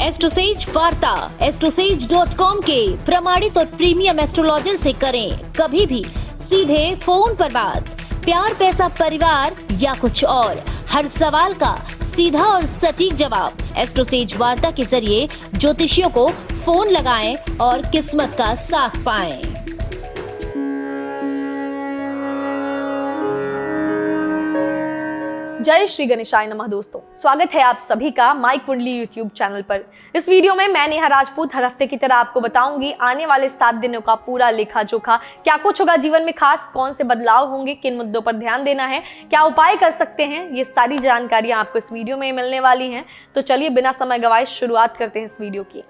एस्ट्रोसेज वार्ता astrosage.com के प्रमाणित और प्रीमियम एस्ट्रोलॉजर से करें कभी भी सीधे फोन पर बात। प्यार, पैसा, परिवार या कुछ और, हर सवाल का सीधा और सटीक जवाब। एस्ट्रोसेज वार्ता के जरिए ज्योतिषियों को फोन लगाएं और किस्मत का साथ पाएं। जय श्री गणेशाय नमः। दोस्तों, स्वागत है आप सभी का माई कुंडली यूट्यूब चैनल पर। इस वीडियो में मैं नेहा राजपूत हर हफ्ते की तरह आपको बताऊंगी आने वाले 7 दिनों का पूरा लेखा जोखा। क्या कुछ होगा जीवन में खास, कौन से बदलाव होंगे, किन मुद्दों पर ध्यान देना है, क्या उपाय कर सकते हैं, ये सारी जानकारियां आपको इस वीडियो में मिलने वाली हैं। तो चलिए बिना समय गवाए शुरुआत करते हैं इस वीडियो की।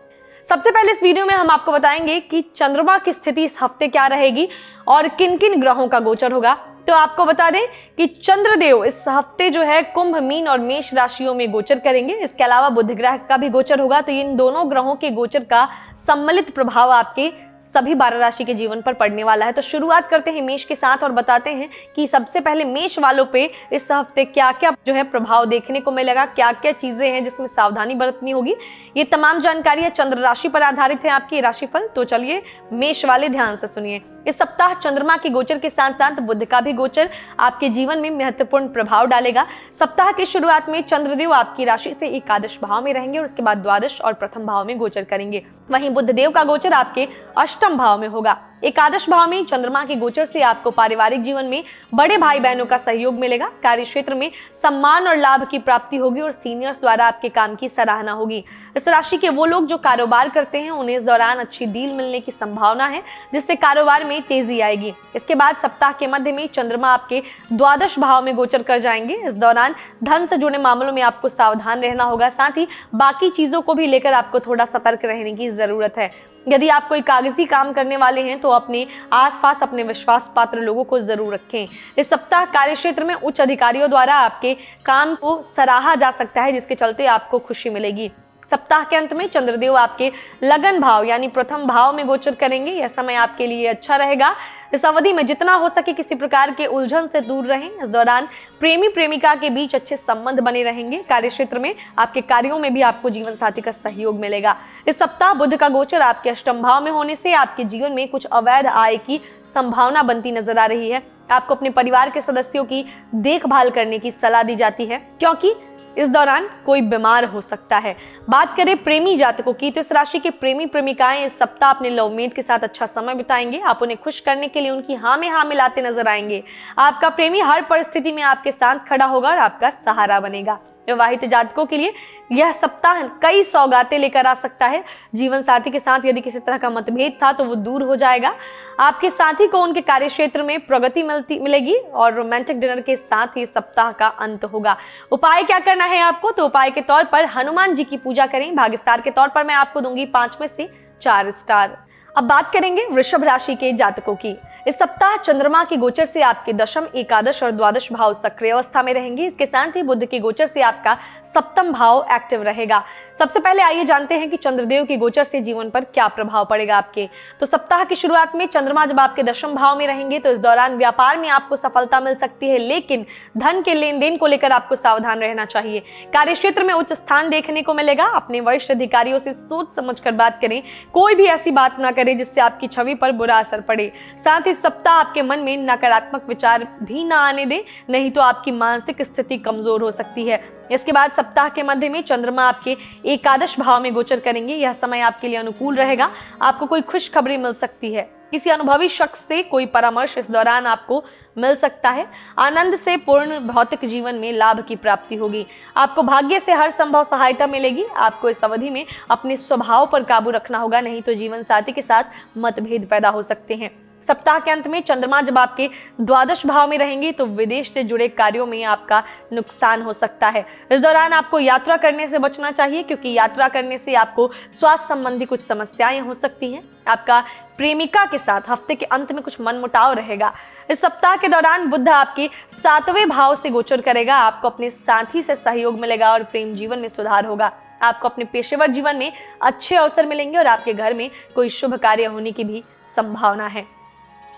सबसे पहले इस वीडियो में हम आपको बताएंगे कि चंद्रमा की स्थिति इस हफ्ते क्या रहेगी और किन किन ग्रहों का गोचर होगा। तो आपको बता दें कि चंद्रदेव इस हफ्ते जो है कुंभ, मीन और मेष राशियों में गोचर करेंगे। इसके अलावा बुध ग्रह का भी गोचर होगा। तो इन दोनों ग्रहों के गोचर का सम्मिलित प्रभाव आपके सभी 12 राशि के जीवन पर पड़ने वाला है। तो शुरुआत करते हैं मेष के साथ और बताते हैं कि सबसे पहले मेष वालों पे इस हफ्ते क्या क्या जो है प्रभाव देखने को मिलेगा, क्या क्या चीजें हैं जिसमें सावधानी बरतनी होगी। ये तमाम जानकारियां चंद्र राशि पर आधारित है आपकी राशिफल। तो चलिए मेष वाले ध्यान से सुनिए। इस सप्ताह चंद्रमा के गोचर के साथ साथ बुध का भी गोचर आपके जीवन में महत्वपूर्ण प्रभाव डालेगा। सप्ताह की शुरुआत में चंद्रदेव आपकी राशि से एकादश भाव में रहेंगे और उसके बाद द्वादश और प्रथम भाव में गोचर करेंगे। वहीं बुधदेव का गोचर आपके अष्टम भाव में होगा। एकादश भाव में चंद्रमा के गोचर से आपको पारिवारिक जीवन में बड़े भाई बहनों का सहयोग मिलेगा। कार्य क्षेत्र में सम्मान और लाभ की प्राप्ति होगी और सीनियर्स द्वारा आपके काम की सराहना होगी। इस राशि के वो लोग जो कारोबार करते हैं उन्हें इस दौरान अच्छी डील मिलने की संभावना है, जिससे कारोबार में तेजी आएगी। इसके बाद सप्ताह के मध्य में चंद्रमा आपके द्वादश भाव में गोचर कर जाएंगे। इस दौरान धन से जुड़े मामलों में आपको सावधान रहना होगा। साथ ही बाकी चीजों को भी लेकर आपको थोड़ा सतर्क रहने की जरूरत है। यदि आप कोई कागजी काम करने वाले हैं तो अपने आसपास अपने विश्वास पात्र लोगों को जरूर रखें। इस सप्ताह कार्य क्षेत्र में उच्च अधिकारियों द्वारा आपके काम को सराहा जा सकता है, जिसके चलते आपको खुशी मिलेगी। सप्ताह के अंत में चंद्रदेव आपके लगन भाव यानी प्रथम भाव में गोचर करेंगे। यह समय आपके लिए अच्छा रहेगा। इस अवधि में जितना हो सके किसी प्रकार के उलझन से दूर रहें। इस दौरान प्रेमी प्रेमिका के बीच अच्छे संबंध बने रहेंगे। कार्य क्षेत्र में आपके कार्यों में भी आपको जीवन साथी का सहयोग मिलेगा। इस सप्ताह बुध का गोचर आपके अष्टम भाव में होने से आपके जीवन में कुछ अवैध आय की संभावना बनती नजर आ रही है। आपको अपने परिवार के सदस्यों की देखभाल करने की सलाह दी जाती है, क्योंकि इस दौरान कोई बीमार हो सकता है। बात करें प्रेमी जातकों की, तो इस राशि के प्रेमी प्रेमिकाएं इस सप्ताह अपने लवमेट के साथ अच्छा समय बिताएंगे। आप उन्हें खुश करने के लिए उनकी हाँ में हाँ मिलाते नजर आएंगे। आपका प्रेमी हर परिस्थिति में आपके साथ खड़ा होगा और आपका सहारा बनेगा। विवाहित जातकों के लिए यह सप्ताह कई सौगातें लेकर आ सकता है। जीवन साथी के साथ यदि किसी तरह का मतभेद था तो वो दूर हो जाएगा। आपके साथी को उनके कार्य क्षेत्र में प्रगति मिलेगी और रोमांटिक डिनर के साथ ही सप्ताह का अंत होगा। उपाय क्या करना है आपको? तो उपाय के तौर पर हनुमान जी की पूजा करें। भाग्य स्टार के तौर पर मैं आपको दूंगी 5 में से 4 स्टार। अब बात करेंगे वृषभ राशि के जातकों की। इस सप्ताह चंद्रमा के गोचर से आपके दशम, एकादश और द्वादश भाव सक्रिय अवस्था में रहेंगे। इसके साथ ही बुध के गोचर से आपका सप्तम भाव एक्टिव रहेगा। सबसे पहले आइए जानते हैं कि चंद्रदेव के गोचर से जीवन पर क्या प्रभाव पड़ेगा आपके। तो सप्ताह की शुरुआत में चंद्रमा जब आपके दशम भाव में रहेंगे तो इस दौरान व्यापार में आपको सफलता मिल सकती है, लेकिन धन के लेन देन को लेकर आपको सावधान रहना चाहिए। कार्य क्षेत्र में उच्च स्थान देखने को मिलेगा। अपने वरिष्ठ अधिकारियों से सोच समझकर बात करें। कोई भी ऐसी बात ना करें जिससे आपकी छवि पर बुरा असर पड़े। साथ ही सप्ताह आपके मन में नकारात्मक विचार भी ना आने दें, नहीं तो आपकी मानसिक स्थिति कमजोर हो सकती है। इसके बाद सप्ताह के मध्य में चंद्रमा आपके एकादश भाव में गोचर करेंगे। यह समय आपके लिए अनुकूल रहेगा। आपको कोई खुशखबरी मिल सकती है। किसी अनुभवी शख्स से कोई परामर्श इस दौरान आपको मिल सकता है। आनंद से पूर्ण भौतिक जीवन में लाभ की प्राप्ति होगी। आपको भाग्य से हर संभव सहायता मिलेगी। आपको इस अवधि में अपने स्वभाव पर काबू रखना होगा, नहीं तो जीवन साथी के साथ मतभेद पैदा हो सकते हैं। सप्ताह के अंत में चंद्रमा जब आपके द्वादश भाव में रहेंगे तो विदेश से जुड़े कार्यों में आपका नुकसान हो सकता है। इस दौरान आपको यात्रा करने से बचना चाहिए, क्योंकि यात्रा करने से आपको स्वास्थ्य संबंधी कुछ समस्याएं हो सकती हैं। आपका प्रेमिका के साथ हफ्ते के अंत में कुछ मनमुटाव रहेगा। इस सप्ताह के दौरान बुध आपके 7वें भाव से गोचर करेगा। आपको अपने साथी से सहयोग मिलेगा और प्रेम जीवन में सुधार होगा। आपको अपने पेशेवर जीवन में अच्छे अवसर मिलेंगे और आपके घर में कोई शुभ कार्य होने की भी संभावना है।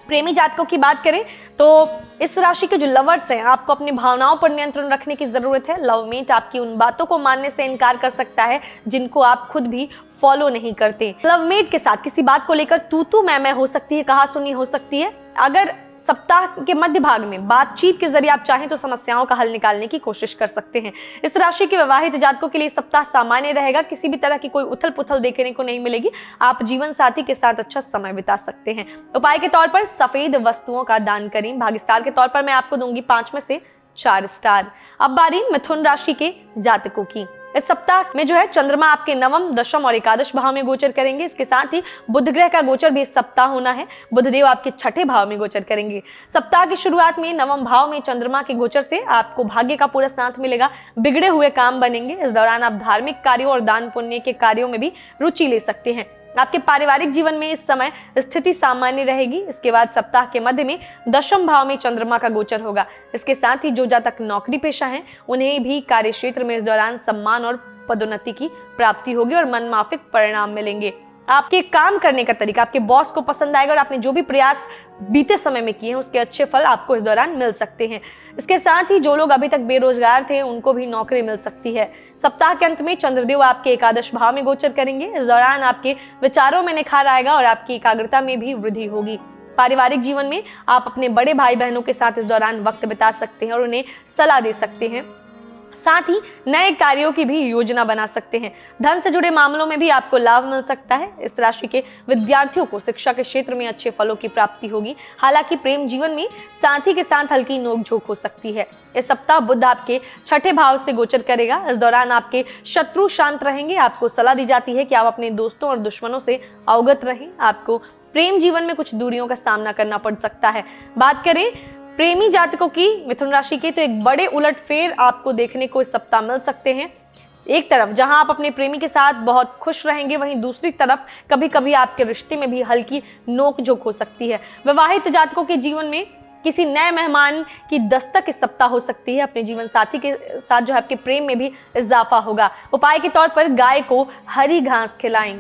प्रेमी जातकों की बात करें तो इस राशि के जो लवर्स हैं, आपको अपनी भावनाओं पर नियंत्रण रखने की जरूरत है। लवमेट आपकी उन बातों को मानने से इनकार कर सकता है जिनको आप खुद भी फॉलो नहीं करते। लवमेट के साथ किसी बात को लेकर तू मैं हो सकती है, कहा सुनी हो सकती है। अगर सप्ताह के मध्य भाग में बातचीत के जरिए आप चाहें तो समस्याओं का हल निकालने की कोशिश कर सकते हैं। इस राशि के विवाहित जातकों के लिए सप्ताह सामान्य रहेगा, किसी भी तरह की कोई उथल पुथल देखने को नहीं मिलेगी। आप जीवन साथी के साथ अच्छा समय बिता सकते हैं। उपाय के तौर पर सफेद वस्तुओं का दान करें। भाग्य स्टार के तौर पर मैं आपको दूंगी 5 में से 4 स्टार। अब बारी मिथुन राशि के जातकों की। इस सप्ताह में जो है चंद्रमा आपके नवम, दशम और एकादश भाव में गोचर करेंगे। इसके साथ ही बुध ग्रह का गोचर भी इस सप्ताह होना है। बुधदेव आपके छठे भाव में गोचर करेंगे। सप्ताह की शुरुआत में नवम भाव में चंद्रमा के गोचर से आपको भाग्य का पूरा साथ मिलेगा। बिगड़े हुए काम बनेंगे। इस दौरान आप धार्मिक कार्यों और दान पुण्य के कार्यों में भी रुचि ले सकते हैं। आपके पारिवारिक जीवन में इस समय स्थिति सामान्य रहेगी। इसके बाद सप्ताह के मध्य में दशम भाव में चंद्रमा का गोचर होगा। इसके साथ ही जो जातक नौकरी पेशा हैं उन्हें भी कार्य क्षेत्र में इस दौरान सम्मान और पदोन्नति की प्राप्ति होगी और मनमाफिक परिणाम मिलेंगे। आपके काम करने का तरीका आपके बॉस को पसंद आएगा और आपने जो भी प्रयास बीते समय में किए हैं उसके अच्छे फल आपको इस दौरान मिल सकते हैं। इसके साथ ही जो लोग अभी तक बेरोजगार थे उनको भी नौकरी मिल सकती है। सप्ताह के अंत में चंद्रदेव आपके एकादश भाव में गोचर करेंगे। इस दौरान आपके विचारों में निखार आएगा और आपकी एकाग्रता में भी वृद्धि होगी। पारिवारिक जीवन में आप अपने बड़े भाई बहनों के साथ इस दौरान वक्त बिता सकते हैं और उन्हें सलाह दे सकते हैं। साथ ही नए कार्यों की भी योजना बना सकते हैं। धन से जुड़े मामलों में भी आपको लाभ मिल सकता है। इस राशि के विद्यार्थियों को शिक्षा के क्षेत्र में अच्छे फलों की प्राप्ति होगी। हालांकि प्रेम जीवन में साथी के साथ हल्की नोकझोंक हो सकती है। इस सप्ताह बुध आपके छठे भाव से गोचर करेगा। इस दौरान आपके शत्रु शांत रहेंगे। आपको सलाह दी जाती है कि आप अपने दोस्तों और दुश्मनों से अवगत रहें। आपको प्रेम जीवन में कुछ दूरियों का सामना करना पड़ सकता है। बात करें प्रेमी जातकों की मिथुन राशि के, तो एक बड़े उलटफेर आपको देखने को इस सप्ताह मिल सकते हैं। एक तरफ जहां आप अपने प्रेमी के साथ बहुत खुश रहेंगे, वहीं दूसरी तरफ कभी कभी आपके रिश्ते में भी हल्की नोकझोंक हो सकती है। विवाहित जातकों के जीवन में किसी नए मेहमान की दस्तक इस सप्ताह हो सकती है। अपने जीवन साथी के साथ जो आपके प्रेम में भी इजाफा होगा। उपाय के तौर पर गाय को हरी घास खिलाएं।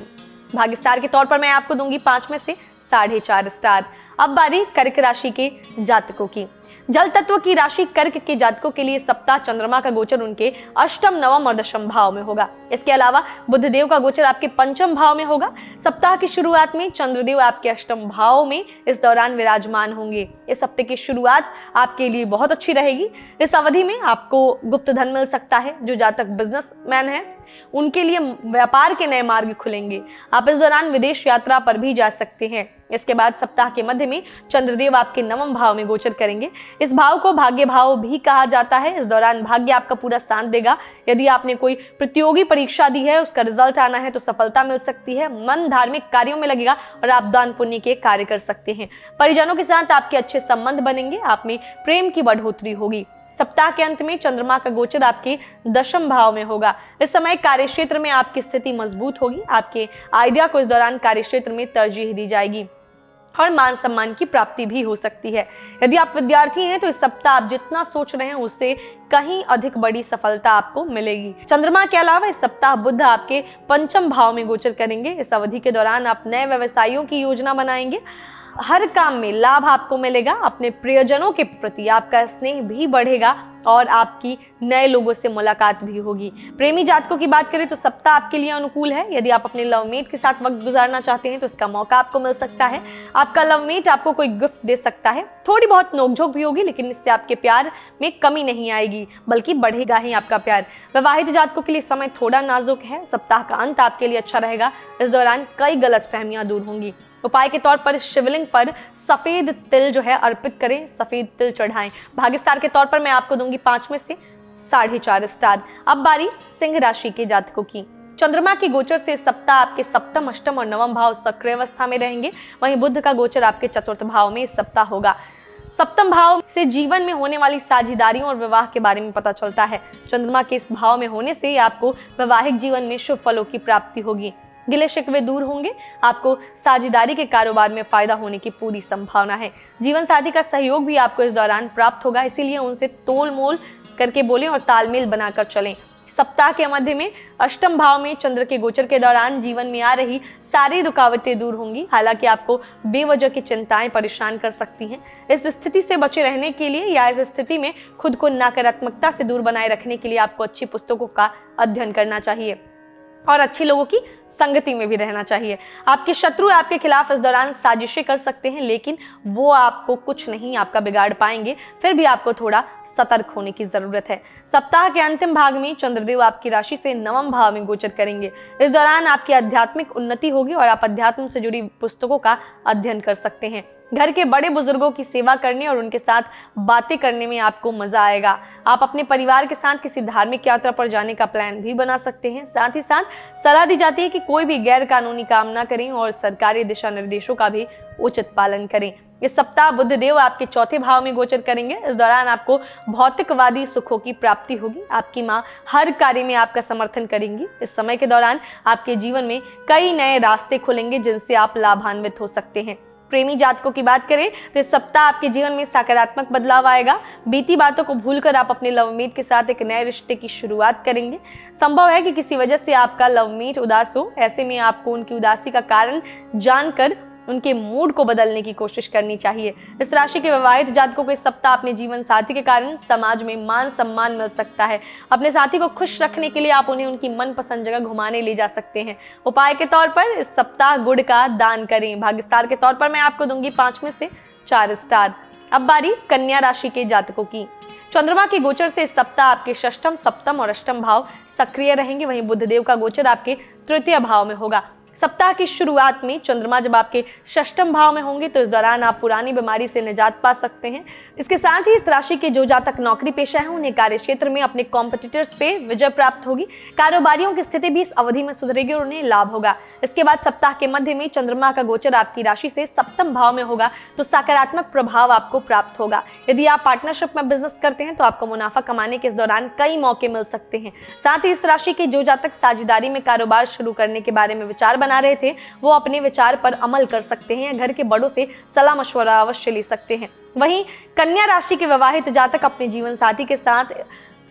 भाग्य स्टार के तौर पर मैं आपको दूंगी 5 में से 4.5 स्टार। अब बारी कर्क राशि के जातकों की। जल तत्व की राशि कर्क के जातकों के लिए सप्ताह चंद्रमा का गोचर उनके अष्टम, नवम और दशम भाव में होगा। इसके अलावा बुधदेव का गोचर आपके पंचम भाव में होगा। सप्ताह की शुरुआत में चंद्रदेव आपके अष्टम भाव में इस दौरान विराजमान होंगे। इस हफ्ते की शुरुआत आपके लिए बहुत अच्छी रहेगी। इस अवधि में आपको गुप्त धन मिल सकता है। जो जातक बिजनेसमैन है उनके लिए व्यापार के नए मार्ग खुलेंगे। आप इस दौरान विदेश यात्रा पर भी जा सकते हैं। इसके बाद सप्ताह के मध्य में चंद्रदेव आपके नवम भाव में गोचर करेंगे। इस भाव को भाग्य भाव भी कहा जाता है। इस दौरान भाग्य आपका पूरा साथ देगा। यदि आपने कोई प्रतियोगी परीक्षा दी है, उसका रिजल्ट आना है तो सफलता मिल सकती है। मन धार्मिक कार्यों में लगेगा और आप दान पुण्य के कार्य कर सकते हैं। परिजनों के साथ आपके अच्छे संबंध बनेंगे। आप में प्रेम की बढ़ोतरी होगी। सप्ताह के अंत में चंद्रमा का गोचर आपके दशम भाव में होगा। इस समय कार्य क्षेत्र में आपकी स्थिति मजबूत होगी। आपके आइडिया को इस दौरान कार्य क्षेत्र में तरजीह दी जाएगी और मान सम्मान की प्राप्ति भी हो सकती है। यदि आप विद्यार्थी हैं तो इस सप्ताह आप जितना सोच रहे हैं उससे कहीं अधिक बड़ी सफलता आपको मिलेगी। चंद्रमा के अलावा इस सप्ताह बुध आपके पंचम भाव में गोचर करेंगे। इस अवधि के दौरान आप नए व्यवसायों की योजना बनाएंगे। हर काम में लाभ आपको मिलेगा। अपने प्रियजनों के प्रति आपका स्नेह भी बढ़ेगा और आपकी नए लोगों से मुलाकात भी होगी। प्रेमी जातकों की बात करें तो सप्ताह आपके लिए अनुकूल है। यदि आप अपने लवमेट के साथ वक्त गुजारना चाहते हैं तो इसका मौका आपको मिल सकता है। आपका लवमेट आपको कोई गिफ्ट दे सकता है। थोड़ी बहुत नोकझोंक भी होगी लेकिन इससे आपके प्यार में कमी नहीं आएगी बल्कि बढ़ेगा ही आपका प्यार। विवाहित जातकों के लिए समय थोड़ा नाजुक है। सप्ताह का अंत आपके लिए अच्छा रहेगा। इस दौरान कई गलतफहमियां दूर होंगी। उपाय के तौर पर शिवलिंग पर सफेद तिल जो है अर्पित करें, सफेद तिल चढ़ाएं। भाग्य स्टार के तौर पर मैं आपको दूंगी 5 में से 4.5 स्टार। अब बारी सिंह राशि के जातकों की। चंद्रमा के गोचर से सप्ताह आपके सप्तम, अष्टम और नवम भाव सक्रिय अवस्था में रहेंगे। वहीं बुध का गोचर आपके चतुर्थ भाव में इस सप्ताह होगा। सप्तम भाव से जीवन में होने वाली साझेदारियों और विवाह के बारे में पता चलता है। चंद्रमा के इस भाव में होने से आपको वैवाहिक जीवन में शुभ फलों की प्राप्ति होगी। गिले शिकवे दूर होंगे। आपको साझेदारी के कारोबार में फायदा होने की पूरी संभावना है। जीवन साथी का सहयोग भी आपको इस दौरान प्राप्त होगा, इसीलिए उनसे तोल मोल करके बोलें और तालमेल बनाकर चलें। सप्ताह के मध्य में अष्टम भाव में चंद्र के गोचर के दौरान जीवन में आ रही सारी रुकावटें दूर होंगी। हालांकि आपको बेवजह की चिंताएं परेशान कर सकती हैं। इस स्थिति से बचे रहने के लिए या इस स्थिति में खुद को नकारात्मकता से दूर बनाए रखने के लिए आपको अच्छी पुस्तकों का अध्ययन करना चाहिए और अच्छे लोगों की संगति में भी रहना चाहिए। आपके शत्रु आपके खिलाफ इस दौरान साजिशें कर सकते हैं, लेकिन वो आपको कुछ नहीं आपका बिगाड़ पाएंगे। फिर भी आपको थोड़ा सतर्क होने की जरूरत है। सप्ताह के अंतिम भाग में चंद्रदेव आपकी राशि से नवम भाव में गोचर करेंगे। इस दौरान आपकी आध्यात्मिक उन्नति होगी और आप अध्यात्म से जुड़ी पुस्तकों का अध्ययन कर सकते हैं। घर के बड़े बुजुर्गों की सेवा करने और उनके साथ बातें करने में आपको मजा आएगा। आप अपने परिवार के साथ किसी धार्मिक यात्रा पर जाने का प्लान भी बना सकते हैं। साथ ही साथ सलाह दी जाती है कि कोई भी गैर कानूनी काम ना करें और सरकारी दिशा निर्देशों का भी उचित पालन करें। इस सप्ताह बुध देव आपके चौथे भाव में गोचर करेंगे। इस दौरान आपको भौतिकवादी सुखों की प्राप्ति होगी। आपकी माँ हर कार्य में आपका समर्थन करेंगी। इस समय के दौरान आपके जीवन में कई नए रास्ते खुलेंगे जिनसे आप लाभान्वित हो सकते हैं। प्रेमी जातकों की बात करें तो इस सप्ताह आपके जीवन में सकारात्मक बदलाव आएगा। बीती बातों को भूलकर आप अपने लवमेट के साथ एक नए रिश्ते की शुरुआत करेंगे। संभव है कि किसी वजह से आपका लवमेट उदास हो। ऐसे में आपको उनकी उदासी का कारण जानकर उनके मूड को बदलने की कोशिश करनी चाहिए। इस राशि के विवाहित जातकों को इस सप्ताह अपने जीवन साथी के कारण समाज में मान सम्मान मिल सकता है। अपने साथी को खुश रखने के लिए आप उन्हें उनकी मनपसंद जगह घुमाने ले जा सकते हैं। उपाय के तौर पर इस सप्ताह गुड़ का दान करें। भाग्य स्टार के तौर पर मैं आपको दूंगी 5 में से 4 स्टार। अब बारी कन्या राशि के जातकों की। चंद्रमा के गोचर से इस सप्ताह आपके षष्ठम, सप्तम और अष्टम भाव सक्रिय रहेंगे। वहीं बुधदेव का गोचर आपके तृतीय भाव में होगा। सप्ताह की शुरुआत में चंद्रमा जब आपके षष्ठम भाव में होंगे तो इस दौरान आप पुरानी बीमारी से निजात पा सकते हैं। इसके साथ ही इस राशि के जो जातक नौकरी पेशा है उन्हें कार्य क्षेत्र में अपने कॉम्पिटिटर्स पे विजय प्राप्त होगी। कारोबारियों की स्थिति भी इस अवधि में सुधरेगी और उन्हें लाभ होगा। इसके बाद सप्ताह के मध्य में चंद्रमा का गोचर आपकी राशि से सप्तम भाव में होगा तो सकारात्मक प्रभाव आपको प्राप्त होगा। यदि आप पार्टनरशिप में बिजनेस करते हैं तो आपको मुनाफा कमाने के इस दौरान कई मौके मिल सकते हैं। साथ ही इस राशि के जो जातक साझेदारी में कारोबार शुरू करने के बारे में विचार बना रहे थे वो अपने विचार पर अमल कर सकते हैं। घर के बड़ों से सलाह मशवरा अवश्य ले सकते हैं। वहीं कन्या राशि के विवाहित जातक अपने जीवन साथी के साथ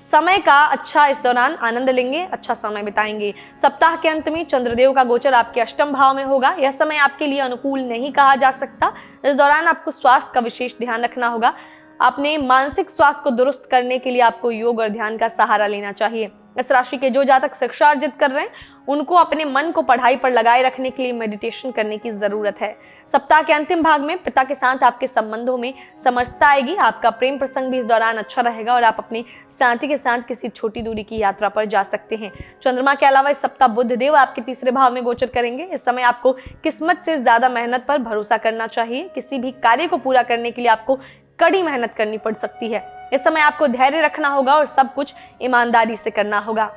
समय का अच्छा इस दौरान आनंद लेंगे, अच्छा समय बिताएंगे। सप्ताह के अंत में चंद्रदेव का गोचर आपके अष्टम भाव में होगा। यह समय आपके लिए अनुकूल नहीं कहा जा सकता। इस दौरान आपको स्वास्थ्य का विशेष ध्यान रखना होगा। अपने मानसिक स्वास्थ्य को दुरुस्त करने के लिए आपको योग और ध्यान का सहारा लेना चाहिए। इस राशि के जो जातक शिक्षा अर्जित कर रहे हैं उनको अपने मन को पढ़ाई पर लगाए रखने के लिए मेडिटेशन करने की जरूरत है। सप्ताह के अंतिम भाग में पिता के साथ आपके संबंधों में समरसता आएगी। आपका प्रेम प्रसंग भी इस दौरान अच्छा रहेगा और आप अपने साथी के साथ किसी छोटी दूरी की यात्रा पर जा सकते हैं। चंद्रमा के अलावा इस सप्ताह बुधदेव आपके तीसरे भाव में गोचर करेंगे। इस समय आपको किस्मत से ज्यादा मेहनत पर भरोसा करना चाहिए। किसी भी कार्य को पूरा करने के लिए आपको कड़ी मेहनत करनी पड़ सकती है। इस समय आपको धैर्य रखना होगा और सब कुछ ईमानदारी से करना होगा।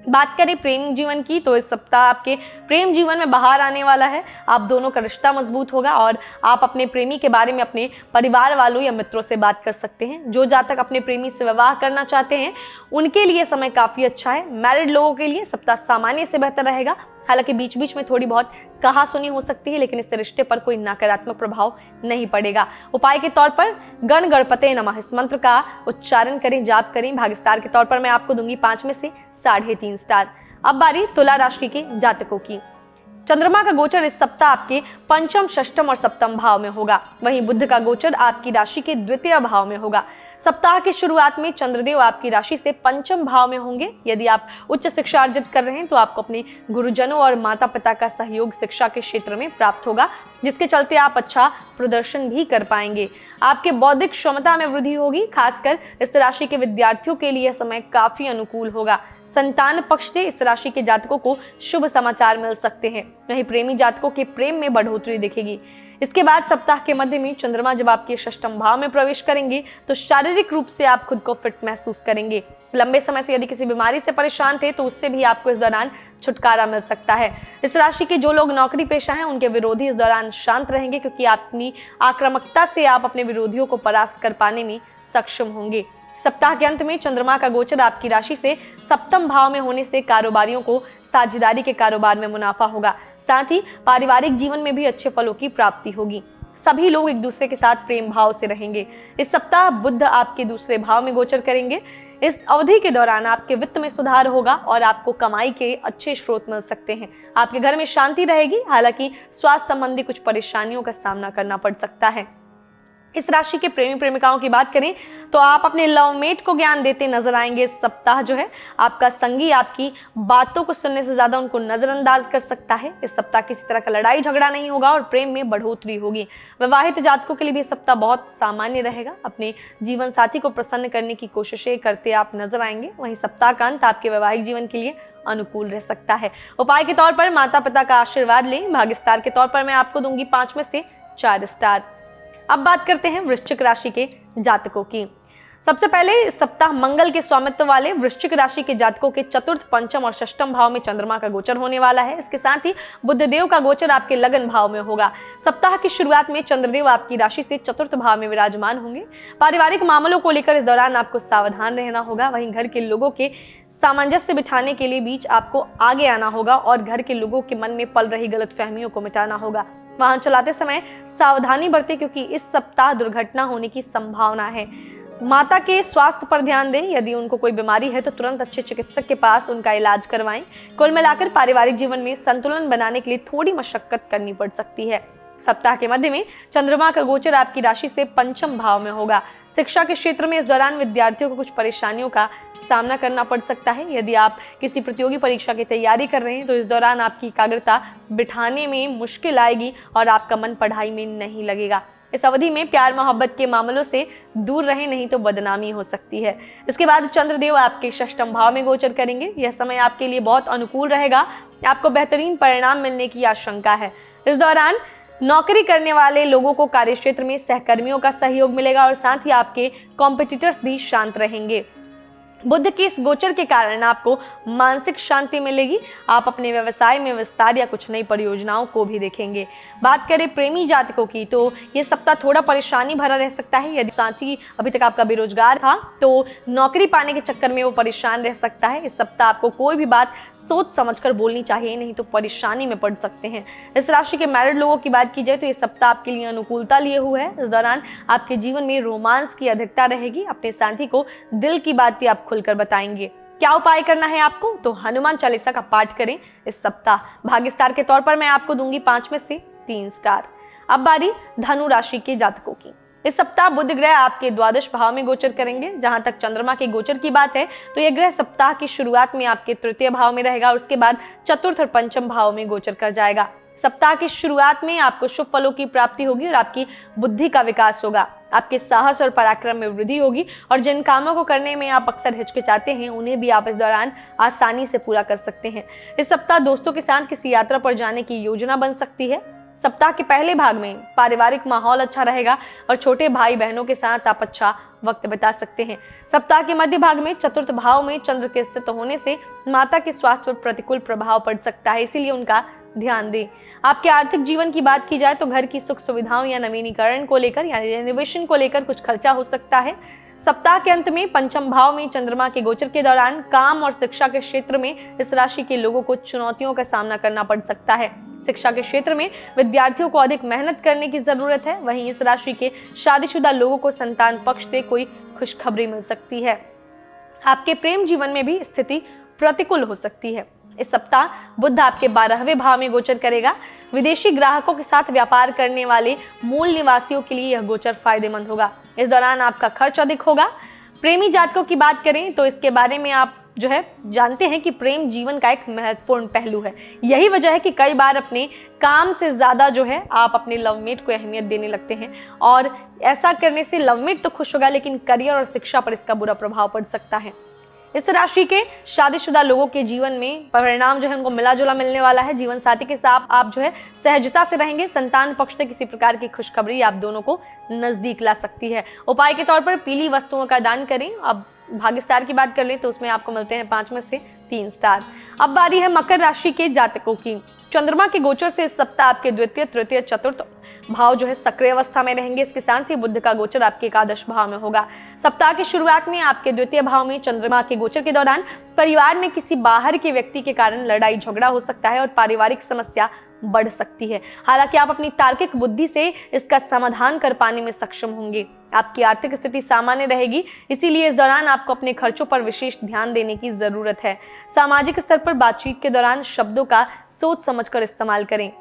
बात करें प्रेम जीवन की तो इस सप्ताह आपके प्रेम जीवन में बहार आने वाला है। आप दोनों का रिश्ता मजबूत होगा और आप अपने प्रेमी के बारे में अपने परिवार वालों या मित्रों से बात कर सकते हैं। जो जातक अपने प्रेमी से विवाह करना चाहते हैं उनके लिए समय काफी अच्छा है। मैरिड लोगों के लिए सप्ताह सामान्य से बेहतर रहेगा। हालांकि बीच बीच में थोड़ी बहुत कहासुनी हो सकती है लेकिन इस रिश्ते पर कोई नकारात्मक प्रभाव नहीं पड़ेगा। उपाय के तौर पर गण गणपते नमः इस मंत्र का उच्चारण करें, जाप करें। भाग्य स्टार के तौर पर मैं आपको दूंगी 5 में से 3.5 स्टार। अब बारी तुला राशि के जातकों की। चंद्रमा का गोचर इस सप्ताह आपके पंचम, षष्ठम और सप्तम भाव में होगा। वहीं बुध का गोचर आपकी राशि के द्वितीय भाव में होगा। सप्ताह की शुरुआत में चंद्रदेव आपकी राशि से पंचम भाव में होंगे। यदि आप उच्च शिक्षा अर्जित कर रहे हैं तो आपको अपने गुरुजनों और माता पिता का सहयोग शिक्षा के क्षेत्र में प्राप्त होगा, जिसके चलते आप अच्छा प्रदर्शन भी कर पाएंगे। आपके बौद्धिक क्षमता में वृद्धि होगी। खासकर इस राशि के विद्यार्थियों के लिए समय काफी अनुकूल होगा। संतान पक्ष से इस राशि के जातकों को शुभ समाचार मिल सकते हैं। वहीं प्रेमी जातकों के प्रेम में बढ़ोतरी दिखेगी। इसके बाद सप्ताह के मध्य में चंद्रमा जब आपके षष्ठम भाव में प्रवेश करेंगे तो शारीरिक रूप से आप खुद को फिट महसूस करेंगे। लंबे समय से यदि किसी बीमारी से परेशान थे तो उससे भी आपको इस दौरान छुटकारा मिल सकता है। इस राशि के जो लोग नौकरी पेशा हैं उनके विरोधी इस दौरान शांत रहेंगे, क्योंकि अपनी आक्रामकता से आप अपने विरोधियों को परास्त कर पाने में सक्षम होंगे। सप्ताह के अंत में चंद्रमा का गोचर आपकी राशि से सप्तम भाव में होने से कारोबारियों को साझेदारी के कारोबार में मुनाफा होगा। साथ ही पारिवारिक जीवन में भी अच्छे फलों की प्राप्ति होगी। सभी लोग एक दूसरे के साथ प्रेम भाव से रहेंगे। इस सप्ताह बुध आपके दूसरे भाव में गोचर करेंगे। इस अवधि के दौरान आपके वित्त में सुधार होगा और आपको कमाई के अच्छे स्रोत मिल सकते हैं। आपके घर में शांति रहेगी, हालांकि स्वास्थ्य संबंधी कुछ परेशानियों का सामना करना पड़ सकता है। इस राशि के प्रेमी प्रेमिकाओं की बात करें तो आप अपने लवमेट को ज्ञान देते नजर आएंगे। इस सप्ताह जो है आपका संगी आपकी बातों को सुनने से ज्यादा उनको नजरअंदाज कर सकता है। इस सप्ताह किसी तरह का लड़ाई झगड़ा नहीं होगा और प्रेम में बढ़ोतरी होगी। विवाहित जातकों के लिए भी सप्ताह बहुत सामान्य रहेगा। अपने जीवन साथी को प्रसन्न करने की कोशिशें करते आप नजर आएंगे। वहीं सप्ताह का अंत आपके वैवाहिक जीवन के लिए अनुकूल रह सकता है। उपाय के तौर पर माता पिता का आशीर्वाद लें। भाग्य स्टार के तौर पर मैं आपको दूंगी 5 में से 4 स्टार। अब बात करते हैं वृश्चिक राशि के जातकों की। सबसे पहले इस सप्ताह मंगल के स्वामित्व वाले वृश्चिक राशि के जातकों के चतुर्थ, पंचम और षष्ठम भाव में चंद्रमा का गोचर होने वाला है। इसके साथ ही बुध देव का गोचर आपके लगन भाव में होगा। सप्ताह की शुरुआत में चंद्रदेव आपकी राशि से चतुर्थ भाव में विराजमान होंगे। पारिवारिक मामलों को लेकर इस दौरान आपको सावधान रहना होगा। वहीं घर के लोगों के सामंजस्य बिठाने के लिए बीच आपको आगे आना होगा और घर के लोगों के मन में पल रही गलतफहमियों को मिटाना होगा। वाहन चलाते समय सावधानी बरतें क्योंकि इस सप्ताह दुर्घटना होने की संभावना है। माता के स्वास्थ्य पर ध्यान दें। यदि उनको कोई बीमारी है तो तुरंत अच्छे चिकित्सक के पास उनका इलाज करवाएं। कुल मिलाकर पारिवारिक जीवन में संतुलन बनाने के लिए थोड़ी मशक्कत करनी पड़ सकती है। सप्ताह के मध्य में चंद्रमा का गोचर आपकी राशि से पंचम भाव में होगा। शिक्षा के क्षेत्र में इस दौरान विद्यार्थियों को कुछ परेशानियों का सामना करना पड़ सकता है। यदि आप किसी प्रतियोगी परीक्षा की तैयारी कर रहे हैं तो इस दौरान आपकी एकाग्रता बिठाने में मुश्किल आएगी और आपका मन पढ़ाई में नहीं लगेगा। इस अवधि में प्यार मोहब्बत के मामलों से दूर रहें, नहीं तो बदनामी हो सकती है। इसके बाद चंद्रदेव आपके षष्ठम भाव में गोचर करेंगे। यह समय आपके लिए बहुत अनुकूल रहेगा। आपको बेहतरीन परिणाम मिलने की आशंका है। इस दौरान नौकरी करने वाले लोगों को कार्यक्षेत्र में सहकर्मियों का सहयोग मिलेगा और साथ ही आपके कॉम्पिटिटर्स भी शांत रहेंगे। बुध के इस गोचर के कारण आपको मानसिक शांति मिलेगी। आप अपने व्यवसाय में विस्तार या कुछ नई परियोजनाओं को भी देखेंगे। बात करें प्रेमी जातकों की तो ये सप्ताह थोड़ा परेशानी भरा रह सकता है। यदि साथी अभी तक आपका बेरोजगार था तो नौकरी पाने के चक्कर में वो परेशान रह सकता है। इस सप्ताह आपको कोई भी बात सोच समझकर बोलनी चाहिए, नहीं तो परेशानी में पड़ सकते हैं। इस राशि के मैरिड लोगों की बात की जाए तो ये सप्ताह आपके लिए अनुकूलता लिए हुए है। इस दौरान आपके जीवन में रोमांस की अधिकता रहेगी। अपने साथी को दिल की बातें आप खुलकर बताएंगे। क्या उपाय करना है आपको, तो हनुमान चालीसा का पाठ करें इस सप्ताह। भाग्य स्टार के तौर पर मैं आपको दूंगी 5 में से 3 स्टार। अब बारी धनु राशि के जातकों की। इस सप्ताह बुध ग्रह आपके द्वादश भाव में गोचर करेंगे। जहां तक चंद्रमा के गोचर की बात है तो यह ग्रह सप्ताह की शुरुआत में आपके तृतीय भाव में रहेगा और उसके बाद चतुर्थ और पंचम भाव में गोचर कर जाएगा। सप्ताह की शुरुआत में आपको शुभ फलों की प्राप्ति होगी और आपकी बुद्धि का विकास होगा। आपके साहस और पराक्रम में वृद्धि होगी और जिन कामों को करने में आप अक्सर हिचकिचाते हैं उन्हें भी आप इस दौरान आसानी से पूरा कर सकते हैं। इस सप्ताह दोस्तों के साथ किसी यात्रा पर जाने की योजना बन सकती है। सप्ताह के पहले भाग में पारिवारिक माहौल अच्छा रहेगा और छोटे भाई बहनों के साथ आप अच्छा वक्त बिता सकते हैं। सप्ताह के मध्य भाग में चतुर्थ भाव में चंद्र के स्थित होने से माता के स्वास्थ्य पर प्रतिकूल प्रभाव पड़ सकता है, इसीलिए उनका ध्यान दें। आपके आर्थिक जीवन की बात की जाए तो घर की सुख सुविधाओं या नवीनीकरण को लेकर या रेनोवेशन को लेकर कुछ खर्चा हो सकता है। सप्ताह के अंत में पंचम भाव में चंद्रमा के गोचर के दौरान काम और शिक्षा के क्षेत्र में इस राशि के लोगों को चुनौतियों का सामना करना पड़ सकता है। शिक्षा के क्षेत्र में विद्यार्थियों को अधिक मेहनत करने की जरूरत है। वहीं इस राशि के शादीशुदा लोगों को संतान पक्ष से कोई खुशखबरी मिल सकती है। आपके प्रेम जीवन में भी स्थिति प्रतिकूल हो सकती है। इस सप्ताह बुध आपके 12वें भाव में गोचर करेगा। विदेशी ग्राहकों के साथ व्यापार करने वाले मूल निवासियों के लिए यह गोचर फायदेमंद होगा। इस दौरान आपका खर्च अधिक होगा। प्रेमी जातकों की बात करें तो इसके बारे में आप जानते हैं कि प्रेम जीवन का एक महत्वपूर्ण पहलू है। यही वजह है कि कई बार अपने काम से ज्यादा आप अपने लवमेट को अहमियत देने लगते हैं और ऐसा करने से लवमेट तो खुश होगा लेकिन करियर और शिक्षा पर इसका बुरा प्रभाव पड़ सकता है। इस राशि के शादीशुदा लोगों के जीवन में परिणाम उनको मिला जुला मिलने वाला है। जीवन साथी के साथ आप सहजता से रहेंगे। संतान पक्ष से किसी प्रकार की खुशखबरी आप दोनों को नजदीक ला सकती है। उपाय के तौर पर पीली वस्तुओं का दान करें। अब भाग्य स्टार की बात कर लें तो उसमें आपको मिलते हैं 5 में से 3 स्टार। अब बारी है मकर राशि के जातकों की। चंद्रमा के गोचर से इस सप्ताह आपके द्वितीय, तृतीय, चतुर्थ भाव सक्रिय अवस्था में रहेंगे। इसके साथ ही बुध का गोचर आपके एकादश भाव में होगा। सप्ताह की शुरुआत में आपके द्वितीय भाव में चंद्रमा के गोचर के दौरान परिवार में किसी बाहर के व्यक्ति के कारण लड़ाई झगड़ा हो सकता है और पारिवारिक समस्या बढ़ सकती है। हालांकि आप अपनी तार्किक बुद्धि से इसका समाधान कर पाने में सक्षम होंगे। आपकी आर्थिक स्थिति सामान्य रहेगी, इसीलिए इस दौरान आपको अपने खर्चों पर विशेष ध्यान देने की जरूरत है। सामाजिक स्तर पर बातचीत के दौरान शब्दों का सोच समझकर इस्तेमाल करें।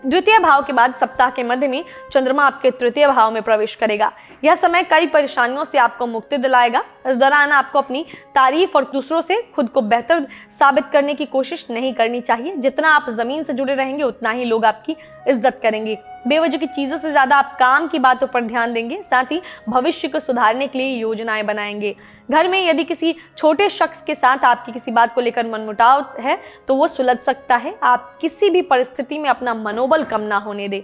द्वितीय भाव के बाद सप्ताह के मध्य में चंद्रमा आपके तृतीय भाव में प्रवेश करेगा। यह समय कई परेशानियों से आपको मुक्ति दिलाएगा। इस दौरान आपको अपनी तारीफ और दूसरों से खुद को बेहतर साबित करने की कोशिश नहीं करनी चाहिए। जितना आप जमीन से जुड़े रहेंगे उतना ही लोग आपकी इज्जत करेंगे। बेवजह की चीजों से ज्यादा आप काम की बातों पर ध्यान देंगे, साथ ही भविष्य को सुधारने के लिए योजनाएं बनाएंगे। घर में यदि किसी छोटे शख्स के साथ आपकी किसी बात को लेकर मनमुटाव है तो वो सुलझ सकता है। आप किसी भी परिस्थिति में अपना मनोबल कम ना होने दें।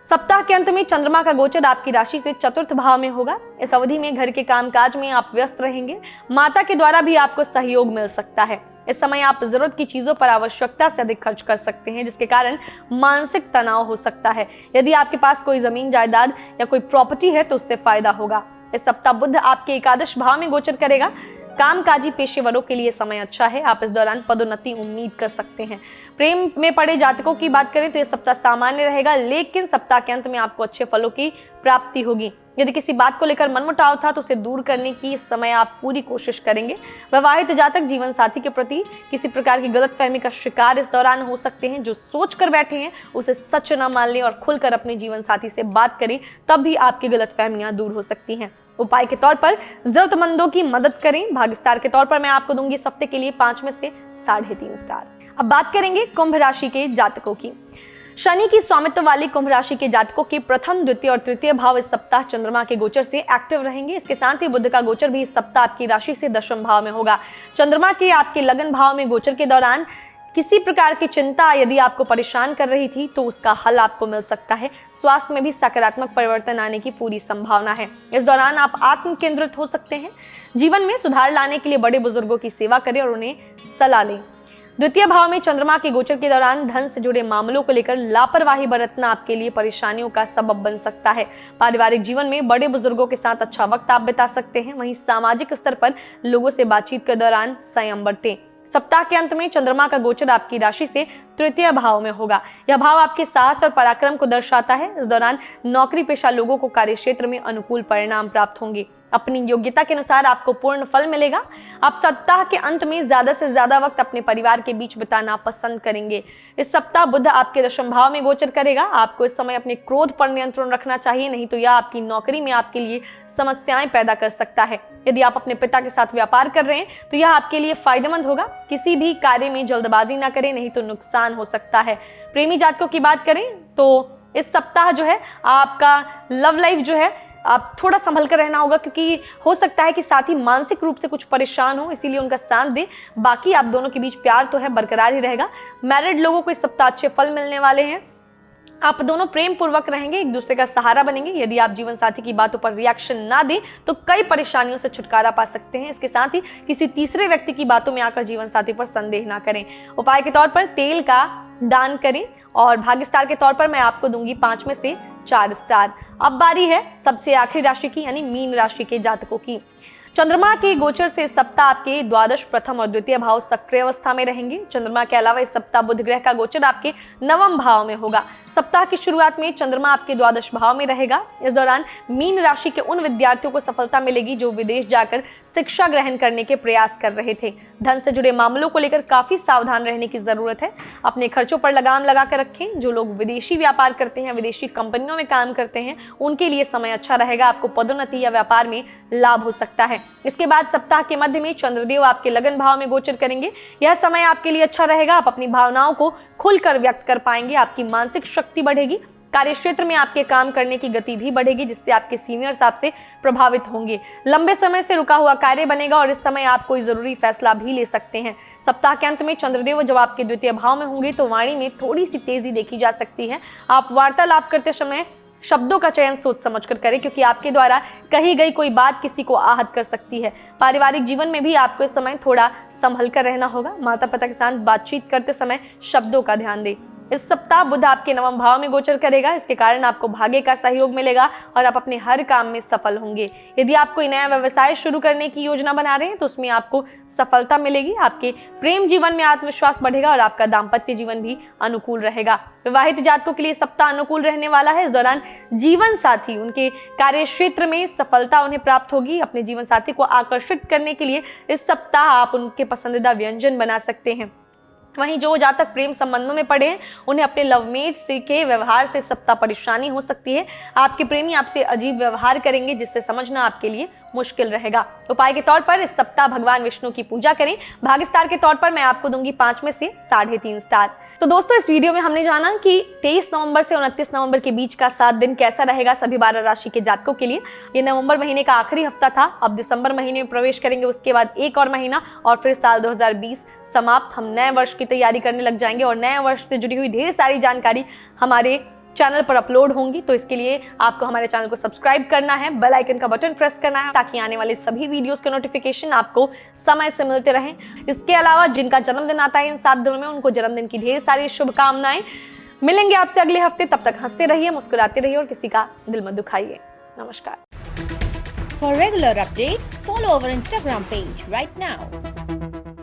सप्ताह के अंत में चंद्रमा का गोचर आपकी राशि से चतुर्थ भाव में होगा। इस अवधि में घर के कामकाज में आप व्यस्त रहेंगे। माता के द्वारा भी आपको सहयोग मिल सकता है। इस समय आप जरूरत की चीजों पर आवश्यकता से अधिक खर्च कर सकते हैं, जिसके कारण मानसिक तनाव हो सकता है। यदि आपके पास कोई जमीन जायदाद या कोई प्रॉपर्टी है तो उससे फायदा होगा। इस सप्ताह बुध आपके एकादश भाव में गोचर करेगा। कामकाजी पेशेवरों के लिए समय अच्छा है। आप इस दौरान पदोन्नति उम्मीद कर सकते हैं। प्रेम में पड़े जातकों की बात करें तो यह सप्ताह सामान्य रहेगा, लेकिन सप्ताह के अंत में आपको अच्छे फलों की प्राप्ति होगी। यदि किसी बात को लेकर मनमुटाव था तो उसे दूर करने की इस समय आप पूरी कोशिश करेंगे। विवाहित जातक जीवन साथी के प्रति किसी प्रकार की गलतफहमी का शिकार इस दौरान हो सकते हैं। जो सोच कर बैठे हैं उसे सच न मान लें और खुलकर अपने जीवन साथी से बात करें, तब भी आपकी गलतफहमियां दूर हो सकती हैं। उपाय के तौर पर जरूरतमंदों की मदद करें। भाग्यस्टार के तौर पर मैं आपको दूंगी इस हफ्ते के लिए 5 में से 3.5 स्टार। अब बात करेंगे कुंभ राशि के जातकों की। शनि की स्वामित्व वाली कुंभ राशि के जातकों के प्रथम, द्वितीय और तृतीय भाव इस सप्ताह चंद्रमा के गोचर से एक्टिव रहेंगे। इसके साथ ही बुध का गोचर भी इस सप्ताह आपकी राशि से दशम भाव में होगा। चंद्रमा के आपके लगन भाव में गोचर के दौरान किसी प्रकार की चिंता यदि आपको परेशान कर रही थी तो उसका हल आपको मिल सकता है। स्वास्थ्य में भी सकारात्मक परिवर्तन आने की पूरी संभावना है। इस दौरान आप आत्म केंद्रित हो सकते हैं। जीवन में सुधार लाने के लिए बड़े बुजुर्गों की सेवा करें और उन्हें सलाह लें। द्वितीय भाव में चंद्रमा के गोचर के दौरान धन से जुड़े मामलों को लेकर लापरवाही बरतना आपके लिए परेशानियों का सबब बन सकता है। पारिवारिक जीवन में बड़े बुजुर्गों के साथ अच्छा वक्त आप बिता सकते हैं। वहीं सामाजिक स्तर पर लोगों से बातचीत के दौरान संयम बरतें। सप्ताह के अंत में चंद्रमा का गोचर आपकी राशि से तृतीय भाव में होगा। यह भाव आपके साहस और पराक्रम को दर्शाता है। इस दौरान नौकरी पेशा लोगों को कार्यक्षेत्र में अनुकूल परिणाम प्राप्त होंगे। अपनी योग्यता के अनुसार आपको पूर्ण फल मिलेगा। आप सप्ताह के अंत में ज्यादा से ज्यादा वक्त अपने परिवार के बीच बिताना पसंद करेंगे। इस सप्ताह बुध आपके दशम भाव में गोचर करेगा। आपको इस समय अपने क्रोध पर नियंत्रण रखना चाहिए, नहीं तो यह आपकी नौकरी में आपके लिए समस्याएं पैदा कर सकता है। यदि आप अपने पिता के साथ व्यापार कर रहे हैं तो यह आपके लिए फायदेमंद होगा। किसी भी कार्य में जल्दबाजी ना करें, नहीं तो नुकसान हो सकता है। प्रेमी जातकों की बात करें तो इस सप्ताह जो है आपका लव लाइफ जो है आप थोड़ा संभल कर रहना होगा, क्योंकि हो सकता है कि साथी मानसिक रूप से कुछ परेशान हो, इसीलिए उनका साथ दें। बाकी आप दोनों के बीच प्यार तो है, बरकरार ही रहेगा। मैरिड लोगों को इस सप्ताह अच्छे फल मिलने वाले हैं। आप दोनों प्रेम पूर्वक रहेंगे, एक दूसरे का सहारा बनेंगे। यदि आप जीवन साथी की बातों पर रिएक्शन ना दें तो कई परेशानियों से छुटकारा पा सकते हैं। इसके साथ ही किसी तीसरे व्यक्ति की बातों में आकर जीवन साथी पर संदेह ना करें। उपाय के तौर पर तेल का दान करें। और भाग्य स्टार के तौर पर मैं आपको दूंगी 5 में से 4 स्टार। अब बारी है सबसे आखिरी राशि की, यानी मीन राशि के जातकों की। चंद्रमा के गोचर से इस सप्ताह आपके द्वादश, प्रथम और द्वितीय भाव सक्रिय अवस्था में रहेंगे। चंद्रमा के अलावा इस सप्ताह बुध ग्रह का गोचर आपके नवम भाव में होगा। सप्ताह की शुरुआत में चंद्रमा आपके द्वादश भाव में रहेगा। इस दौरान मीन राशि के उन विद्यार्थियों को सफलता मिलेगी जो विदेश जाकर शिक्षा ग्रहण करने के प्रयास कर रहे थे। धन से जुड़े मामलों को लेकर काफी सावधान रहने की जरूरत है। अपने खर्चों पर लगाम लगा कर रखें। जो लोग विदेशी व्यापार करते हैं, विदेशी कंपनियों में काम करते हैं, उनके लिए समय अच्छा रहेगा। आपको पदोन्नति या व्यापार में लाभ हो सकता है। इसके बाद सप्ताह के मध्य में चंद्रदेव आपके लगन भाव में गोचर करेंगे। यह समय आपके लिए अच्छा रहेगा। आप अपनी भावनाओं को खुलकर व्यक्त कर पाएंगे। आपकी मानसिक शक्ति बढ़ेगी। कार्यक्षेत्र में आपके काम करने की गति भी बढ़ेगी, जिससे आपके सीनियर्स आपसे प्रभावित होंगे। लंबे समय से रुका हुआ कार्य बनेगा और इस समय आप कोई जरूरी फैसला भी ले सकते हैं। सप्ताह के अंत में चंद्रदेव जब आपके द्वितीय भाव में होंगे तो वाणी में थोड़ी सी तेजी देखी जा सकती है। आप वार्तालाप करते समय शब्दों का चयन सोच समझकर करें, क्योंकि आपके द्वारा कही गई कोई बात किसी को आहत कर सकती है। पारिवारिक जीवन में भी आपको इस समय थोड़ा संभल कर रहना होगा। माता पिता के साथ बातचीत करते समय शब्दों का ध्यान दें। इस सप्ताह बुध आपके नवम भाव में गोचर करेगा। इसके कारण आपको भाग्य का सहयोग मिलेगा और आप अपने हर काम में सफल होंगे। यदि आप कोई नया व्यवसाय शुरू करने की योजना बना रहे हैं तो उसमें आपको सफलता मिलेगी। आपके प्रेम जीवन में आत्मविश्वास बढ़ेगा और आपका दाम्पत्य जीवन भी अनुकूल रहेगा। विवाहित जातकों के लिए सप्ताह अनुकूल रहने वाला है। इस दौरान जीवन साथी, उनके कार्य क्षेत्र में सफलता उन्हें प्राप्त होगी। अपने जीवन साथी को आकर्षित करने के लिए इस सप्ताह आप उनके पसंदीदा व्यंजन बना सकते हैं। वहीं जो जातक प्रेम संबंधों में पड़े हैं उन्हें अपने लवमेट से के व्यवहार से सप्ताह परेशानी हो सकती है। आपके प्रेमी आपसे अजीब व्यवहार करेंगे जिससे समझना आपके लिए मुश्किल रहेगा। उपाय के तौर पर इस सप्ताह भगवान विष्णु की पूजा करें। भाग्य स्टार के तौर पर मैं आपको दूंगी 5 में से 3.5 स्टार। तो दोस्तों, इस वीडियो में हमने जाना कि 23 नवंबर से 29 नवंबर के बीच का 7 दिन कैसा रहेगा सभी 12 राशि के जातकों के लिए। ये नवंबर महीने का आखिरी हफ्ता था। अब दिसंबर महीने में प्रवेश करेंगे, उसके बाद एक और महीना और फिर साल 2020 समाप्त। हम नए वर्ष की तैयारी करने लग जाएंगे और नए वर्ष से जुड़ी हुई ढेर सारी जानकारी हमारे चैनल पर अपलोड होंगी। तो इसके लिए आपको हमारे चैनल को सब्सक्राइब करना है, बेल आइकन का बटन प्रेस करना है ताकि आने वाले सभी वीडियोस के नोटिफिकेशन आपको समय से मिलते रहें। इसके अलावा जिनका जन्मदिन आता है इन 7 दिनों में, उनको जन्मदिन की ढेर सारी शुभकामनाएं। मिलेंगे आपसे अगले हफ्ते, तब तक हंसते रहिए, मुस्कुराते रहिए और किसी का दिल मत दुखाइए। नमस्कार। For regular updates, follow our Instagram page right now.